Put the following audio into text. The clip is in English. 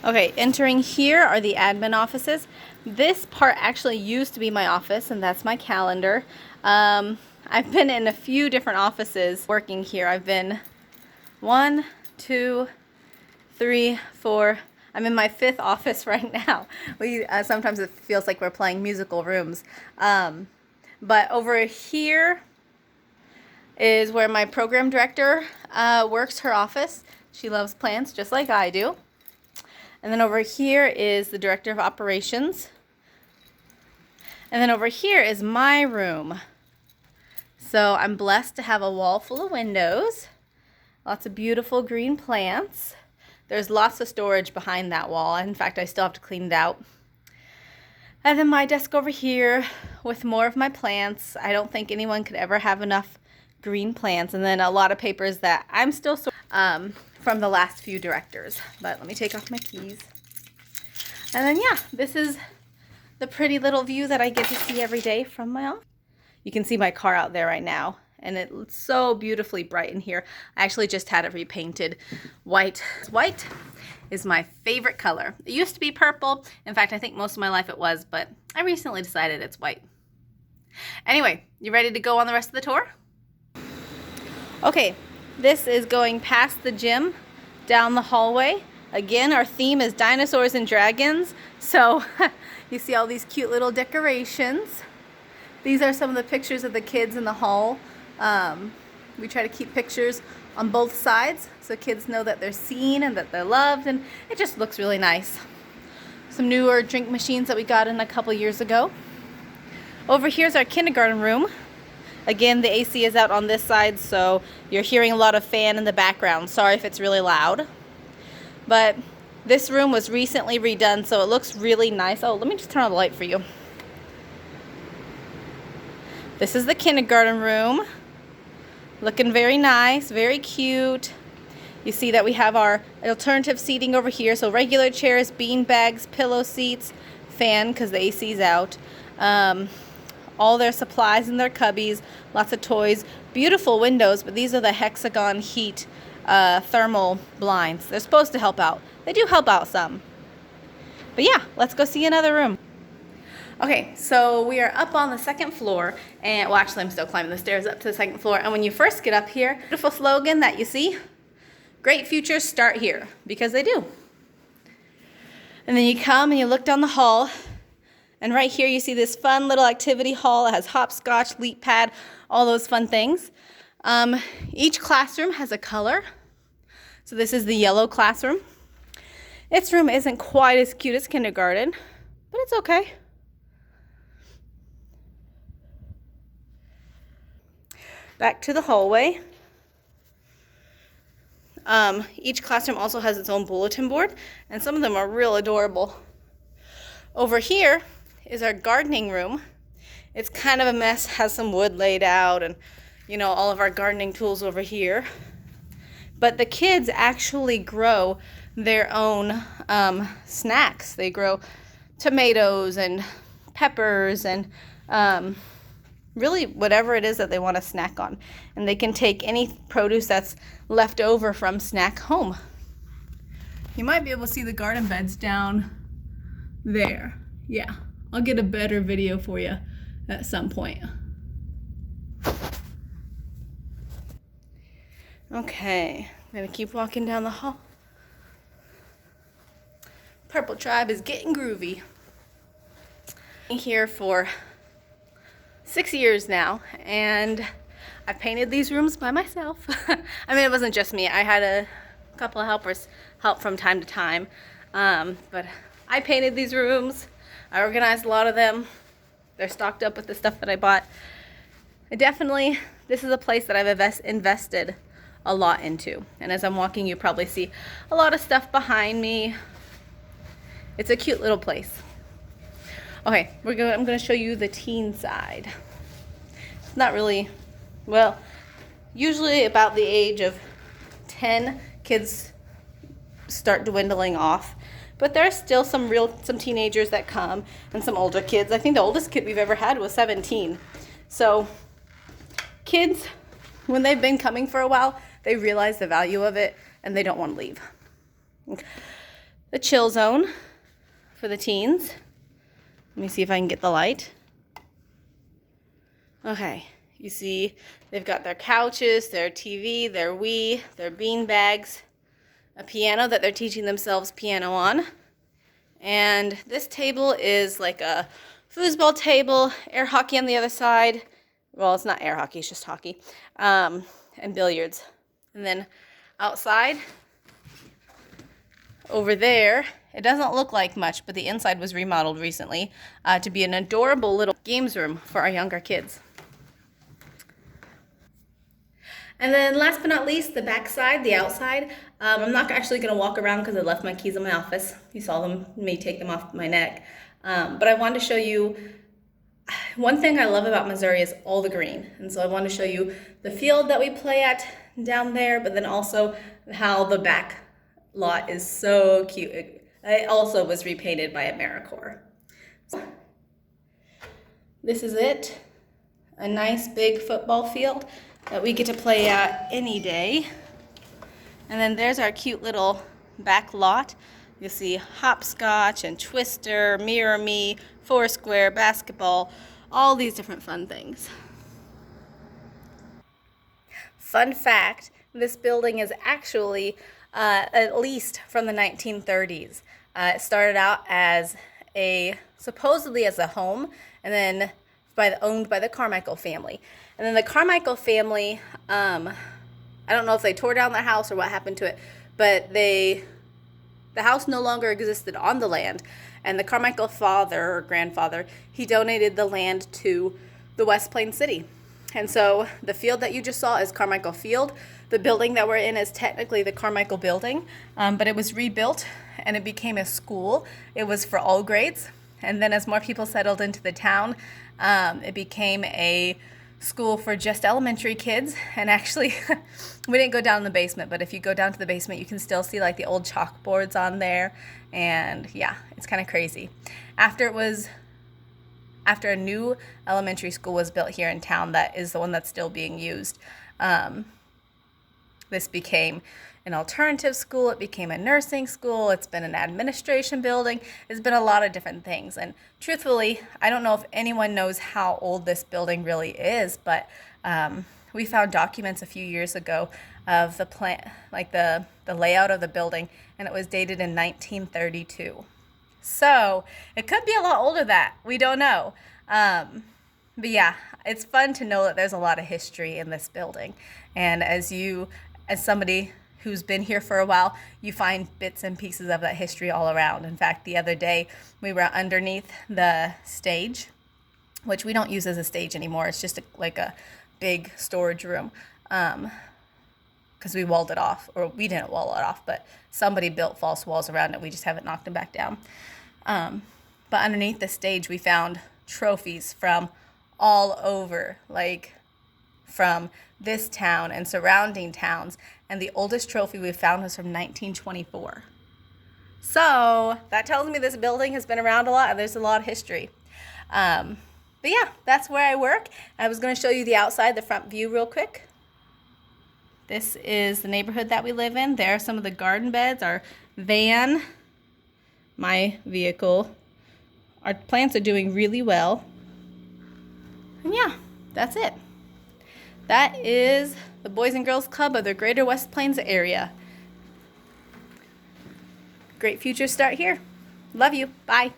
Okay, entering here are the admin offices. This part actually used to be my office, and that's my calendar. I've been in a few different offices working here. I've been 1, 2, 3, 4. I'm in my 5th office right now. Sometimes it feels like we're playing musical rooms. But over here is where my program director works her office. She loves plants just like I do. And then over here is the director of operations. And then over here is my room. So I'm blessed to have a wall full of windows. Lots of beautiful green plants. There's lots of storage behind that wall. In fact, I still have to clean it out. And then my desk over here with more of my plants. I don't think anyone could ever have enough green plants. And then a lot of papers that I'm still from the last few directors. But let me take off my keys. And then yeah, this is the pretty little view that I get to see every day from my office. You can see my car out there right now, and it's so beautifully bright in here. I actually just had it repainted white. White is my favorite color. It used to be purple. In fact, I think most of my life it was, but I recently decided it's white. Anyway, you ready to go on the rest of the tour? Okay, this is going past the gym down the hallway. Again, our theme is dinosaurs and dragons. So you see all these cute little decorations. These are some of the pictures of the kids in the hall. We try to keep pictures on both sides so kids know that they're seen and that they're loved, and it just looks really nice. Some newer drink machines that we got in a couple years ago. Over here's our kindergarten room. Again, the AC is out on this side, so you're hearing a lot of fan in the background. Sorry if it's really loud. But this room was recently redone, so it looks really nice. Oh, let me just turn on the light for you. This is the kindergarten room. Looking very nice, very cute. You see that we have our alternative seating over here. So regular chairs, bean bags, pillow seats, fan because the AC's out. All their supplies in their cubbies, lots of toys. Beautiful windows, but these are the hexagon heat thermal blinds. They're supposed to help out. They do help out some. But yeah, let's go see another room. Okay, so we are up on the 2nd floor, and well, actually I'm still climbing the stairs up to the 2nd floor. And when you first get up here, beautiful slogan that you see, great futures start here, because they do. And then you come and you look down the hall, and right here you see this fun little activity hall. It has hopscotch, leap pad, all those fun things. Each classroom has a color. So this is the yellow classroom. Its room isn't quite as cute as kindergarten, but it's okay. Back to the hallway. Each classroom also has its own bulletin board, and some of them are real adorable. Over here is our gardening room. It's kind of a mess, has some wood laid out and, you know, all of our gardening tools over here. But the kids actually grow their own snacks. They grow tomatoes and peppers and really whatever it is that they want to snack on. And they can take any produce that's left over from snack home. You might be able to see the garden beds down there. Yeah, I'll get a better video for you at some point. Okay, I'm gonna keep walking down the hall. Purple Tribe is getting groovy. I'm here for 6 years now, and I painted these rooms by myself. I mean, it wasn't just me. I had a couple of helpers help from time to time, but I painted these rooms. I organized a lot of them. They're stocked up with the stuff that I bought. This is a place that I've invested a lot into, and as I'm walking, you probably see a lot of stuff behind me. It's a cute little place. Okay, I'm going to show you the teen side. It's not really, well, usually about the age of 10, kids start dwindling off. But there are still some teenagers that come and some older kids. I think the oldest kid we've ever had was 17. So kids, when they've been coming for a while, they realize the value of it and they don't want to leave. the chill zone for the teens. Let me see if I can get the light. Okay, you see they've got their couches, their TV, their Wii, their bean bags, a piano that they're teaching themselves piano on. And this table is like a foosball table, air hockey on the other side. Well, it's not air hockey, it's just hockey. And billiards. And then outside, over there, it doesn't look like much, but the inside was remodeled recently to be an adorable little games room for our younger kids. And then last but not least, the back side, the outside. I'm not actually going to walk around because I left my keys in my office. You saw them, may take them off my neck. But I wanted to show you, one thing I love about Missouri is all the green. And so I want to show you the field that we play at down there, but then also how the back lot is so cute. It also was repainted by AmeriCorps. So, this is it. A nice big football field that we get to play at any day. And then there's our cute little back lot. You'll see hopscotch and twister, mirror me, foursquare, basketball, all these different fun things. Fun fact, this building is actually at least from the 1930s. It started out as supposedly as a home, and then owned by the Carmichael family. And then the Carmichael family, I don't know if they tore down their house or what happened to it, but the house no longer existed on the land. And the Carmichael father or grandfather, he donated the land to the West Plains City. And so the field that you just saw is Carmichael Field. The building that we're in is technically the Carmichael building, but it was rebuilt and it became a school. It was for all grades. And then as more people settled into the town, it became a school for just elementary kids. And actually, we didn't go down in the basement, but if you go down to the basement, you can still see like the old chalkboards on there. And yeah, it's kind of crazy. After a new elementary school was built here in town, that is the one that's still being used. This became an alternative school. It became a nursing school. It's been an administration building. It's been a lot of different things. And truthfully, I don't know if anyone knows how old this building really is, but we found documents a few years ago of the plan, like the layout of the building, and it was dated in 1932. So it could be a lot older than that. We don't know. But yeah, it's fun to know that there's a lot of history in this building. And as somebody who's been here for a while, you find bits and pieces of that history all around. In fact, the other day we were underneath the stage, which we don't use as a stage anymore. It's just like a big storage room, because we walled it off, or we didn't wall it off, but somebody built false walls around it. We just haven't knocked them back down. But underneath the stage, we found trophies from all over, like from this town and surrounding towns. And the oldest trophy we found was from 1924. So that tells me this building has been around a lot and there's a lot of history. But yeah, that's where I work. I was going to show you the outside, the front view real quick. This is the neighborhood that we live in. There are some of the garden beds, our van, my vehicle. Our plants are doing really well. And yeah, that's it. That is the Boys and Girls Club of the Greater West Plains area. Great futures start here. Love you. Bye.